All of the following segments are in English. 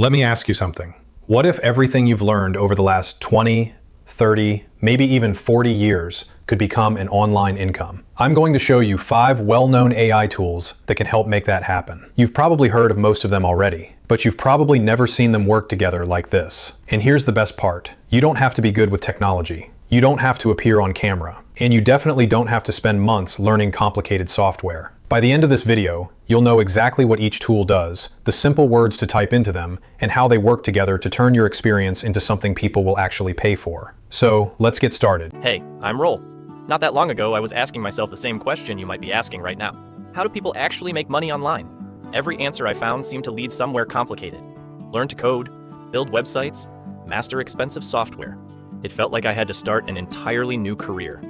Let me ask you something. What if everything you've learned over the last 20, 30, maybe even 40 years could become an online income? I'm going to show you 5 well-known AI tools that can help make that happen. You've probably heard of most of them already, but you've probably never seen them work together like this. And here's the best part. You don't have to be good with technology. You don't have to appear on camera. And you definitely don't have to spend months learning complicated software. By the end of this video, you'll know exactly what each tool does, the simple words to type into them, and how they work together to turn your experience into something people will actually pay for. So, let's get started. Hey, I'm Roll. Not that long ago, I was asking myself the same question you might be asking right now. How do people actually make money online? Every answer I found seemed to lead somewhere complicated. Learn to code, build websites, master expensive software. It felt like I had to start an entirely new career.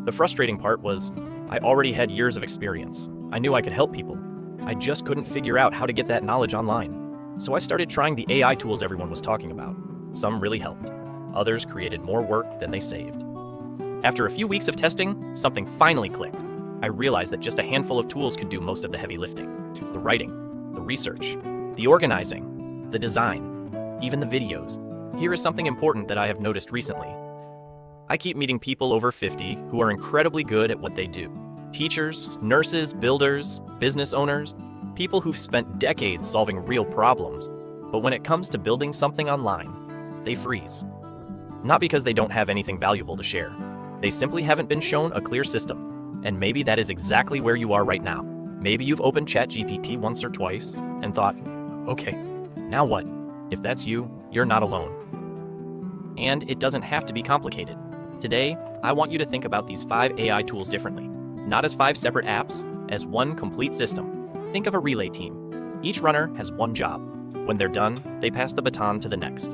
The frustrating part was, I already had years of experience. I knew I could help people. I just couldn't figure out how to get that knowledge online. So I started trying the AI tools everyone was talking about. Some really helped. Others created more work than they saved. After a few weeks of testing, something finally clicked. I realized that just a handful of tools could do most of the heavy lifting. The writing, the research, the organizing, the design, even the videos. Here is something important that I have noticed recently. I keep meeting people over 50 who are incredibly good at what they do. Teachers, nurses, builders, business owners, people who've spent decades solving real problems. But when it comes to building something online, they freeze. Not because they don't have anything valuable to share. They simply haven't been shown a clear system. And maybe that is exactly where you are right now. Maybe you've opened ChatGPT once or twice and thought, okay, now what? If that's you, you're not alone. And it doesn't have to be complicated. Today, I want you to think about these 5 AI tools differently. Not as 5 separate apps, as one complete system. Think of a relay team. Each runner has one job. When they're done, they pass the baton to the next.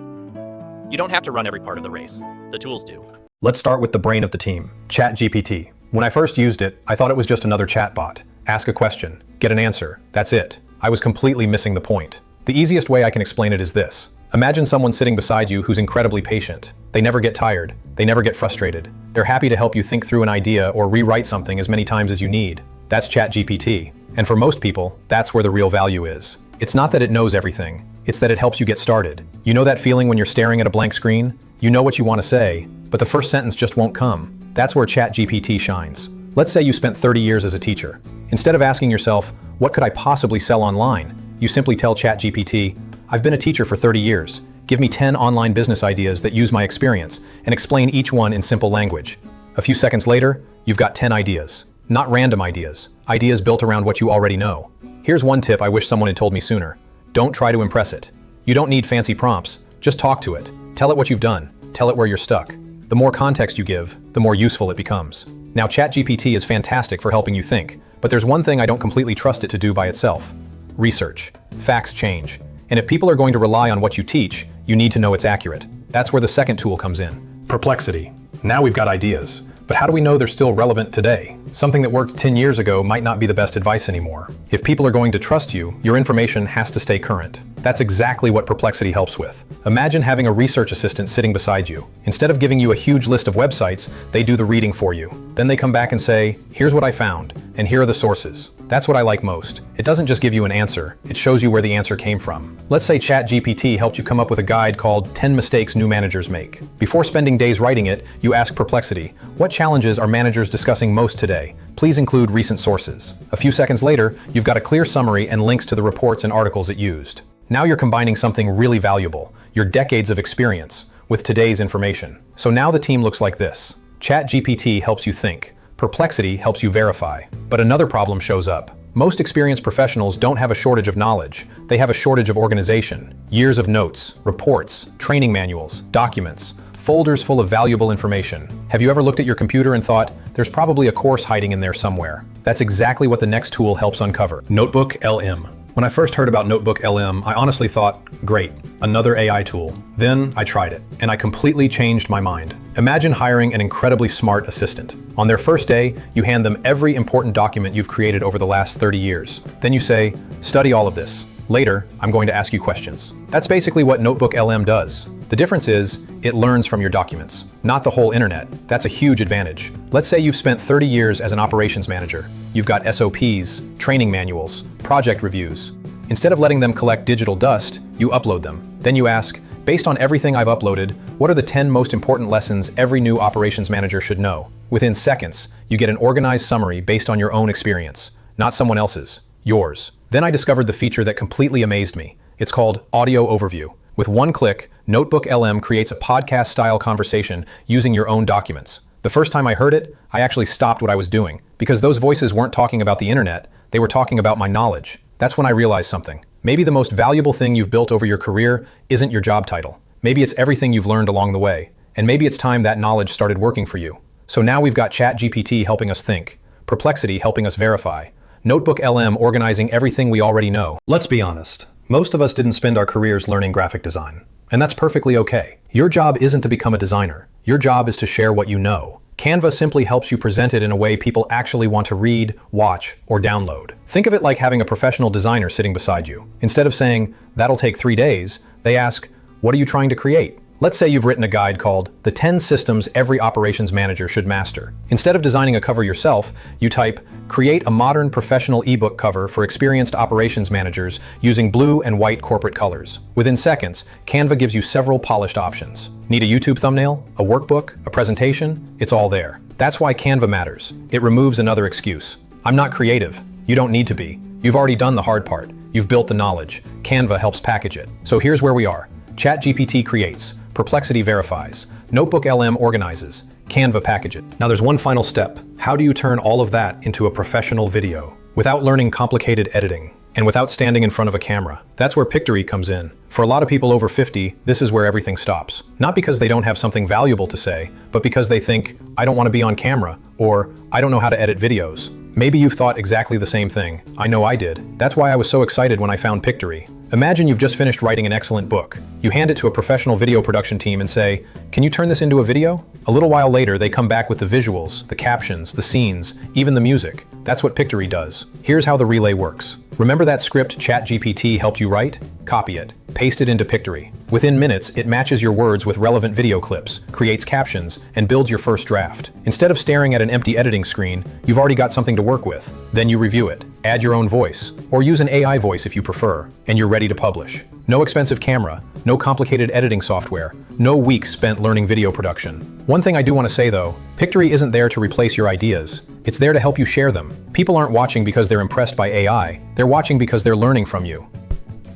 You don't have to run every part of the race. The tools do. Let's start with the brain of the team, ChatGPT. When I first used it, I thought it was just another chatbot. Ask a question, get an answer, that's it. I was completely missing the point. The easiest way I can explain it is this. Imagine someone sitting beside you who's incredibly patient. They never get tired. They never get frustrated. They're happy to help you think through an idea or rewrite something as many times as you need. That's ChatGPT. And for most people, that's where the real value is. It's not that it knows everything. It's that it helps you get started. You know that feeling when you're staring at a blank screen? You know what you want to say, but the first sentence just won't come. That's where ChatGPT shines. Let's say you spent 30 years as a teacher. Instead of asking yourself, what could I possibly sell online? You simply tell ChatGPT, I've been a teacher for 30 years. Give me 10 online business ideas that use my experience and explain each one in simple language. A few seconds later, you've got 10 ideas. Not random ideas. Ideas built around what you already know. Here's one tip I wish someone had told me sooner. Don't try to impress it. You don't need fancy prompts. Just talk to it. Tell it what you've done. Tell it where you're stuck. The more context you give, the more useful it becomes. Now, ChatGPT is fantastic for helping you think, but there's one thing I don't completely trust it to do by itself. Research. Facts change. And if people are going to rely on what you teach, you need to know it's accurate. That's where the second tool comes in. Perplexity. Now we've got ideas. But how do we know they're still relevant today? Something that worked 10 years ago might not be the best advice anymore. If people are going to trust you, your information has to stay current. That's exactly what Perplexity helps with. Imagine having a research assistant sitting beside you. Instead of giving you a huge list of websites, they do the reading for you. Then they come back and say, here's what I found, and here are the sources. That's what I like most. It doesn't just give you an answer, it shows you where the answer came from. Let's say ChatGPT helped you come up with a guide called 10 Mistakes New Managers Make. Before spending days writing it, you ask Perplexity, what challenges are managers discussing most today? Please include recent sources. A few seconds later, you've got a clear summary and links to the reports and articles it used. Now you're combining something really valuable, your decades of experience, with today's information. So now the team looks like this. ChatGPT helps you think. Perplexity helps you verify. But another problem shows up. Most experienced professionals don't have a shortage of knowledge. They have a shortage of organization. Years of notes, reports, training manuals, documents, folders full of valuable information. Have you ever looked at your computer and thought, there's probably a course hiding in there somewhere? That's exactly what the next tool helps uncover. Notebook LM. When I first heard about Notebook LM, I honestly thought, great, another AI tool. Then I tried it, and I completely changed my mind. Imagine hiring an incredibly smart assistant. On their first day, you hand them every important document you've created over the last 30 years. Then you say, study all of this. Later, I'm going to ask you questions. That's basically what Notebook LM does. The difference is, it learns from your documents, not the whole internet. That's a huge advantage. Let's say you've spent 30 years as an operations manager. You've got SOPs, training manuals, project reviews. Instead of letting them collect digital dust, you upload them. Then you ask, based on everything I've uploaded, what are the 10 most important lessons every new operations manager should know? Within seconds, you get an organized summary based on your own experience, not someone else's, yours. Then I discovered the feature that completely amazed me. It's called Audio Overview. With one click, Notebook LM creates a podcast-style conversation using your own documents. The first time I heard it, I actually stopped what I was doing, because those voices weren't talking about the internet, they were talking about my knowledge. That's when I realized something. Maybe the most valuable thing you've built over your career isn't your job title. Maybe it's everything you've learned along the way, and maybe it's time that knowledge started working for you. So now we've got ChatGPT helping us think, Perplexity helping us verify, Notebook LM organizing everything we already know. Let's be honest. Most of us didn't spend our careers learning graphic design, and that's perfectly okay. Your job isn't to become a designer. Your job is to share what you know. Canva simply helps you present it in a way people actually want to read, watch, or download. Think of it like having a professional designer sitting beside you. Instead of saying, that'll take 3 days, they ask, what are you trying to create? Let's say you've written a guide called The 10 Systems Every Operations Manager Should Master. Instead of designing a cover yourself, you type, create a modern professional ebook cover for experienced operations managers using blue and white corporate colors. Within seconds, Canva gives you several polished options. Need a YouTube thumbnail, a workbook, a presentation? It's all there. That's why Canva matters. It removes another excuse. I'm not creative. You don't need to be. You've already done the hard part. You've built the knowledge. Canva helps package it. So here's where we are. ChatGPT creates. Perplexity verifies. Notebook LM organizes. Canva packages. Now there's one final step. How do you turn all of that into a professional video without learning complicated editing and without standing in front of a camera? That's where Pictory comes in. For a lot of people over 50, this is where everything stops. Not because they don't have something valuable to say, but because they think, I don't want to be on camera, or I don't know how to edit videos. Maybe you've thought exactly the same thing. I know I did. That's why I was so excited when I found Pictory. Imagine you've just finished writing an excellent book. You hand it to a professional video production team and say, can you turn this into a video? A little while later, they come back with the visuals, the captions, the scenes, even the music. That's what Pictory does. Here's how the relay works. Remember that script ChatGPT helped you write? Copy it. Paste it into Pictory. Within minutes, it matches your words with relevant video clips, creates captions, and builds your first draft. Instead of staring at an empty editing screen, you've already got something to work with. Then you review it, add your own voice, or use an AI voice if you prefer, and you're ready to publish. No expensive camera, no complicated editing software, no weeks spent learning video production. One thing I do want to say though, Pictory isn't there to replace your ideas. It's there to help you share them. People aren't watching because they're impressed by AI, they're watching because they're learning from you.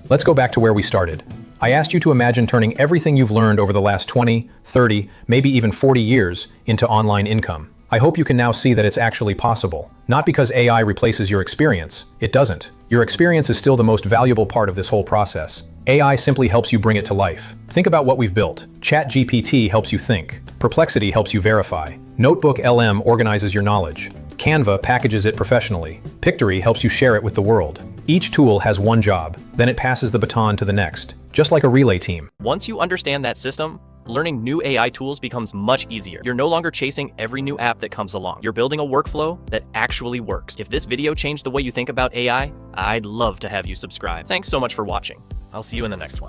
Let's go back to where we started. I asked you to imagine turning everything you've learned over the last 20, 30, maybe even 40 years into online income. I hope you can now see that it's actually possible. Not because AI replaces your experience. It doesn't. Your experience is still the most valuable part of this whole process. AI simply helps you bring it to life. Think about what we've built. ChatGPT helps you think. Perplexity helps you verify. Notebook LM organizes your knowledge. Canva packages it professionally. Pictory helps you share it with the world. Each tool has one job, then it passes the baton to the next, just like a relay team. Once you understand that system, learning new AI tools becomes much easier. You're no longer chasing every new app that comes along. You're building a workflow that actually works. If this video changed the way you think about AI, I'd love to have you subscribe. Thanks so much for watching. I'll see you in the next one.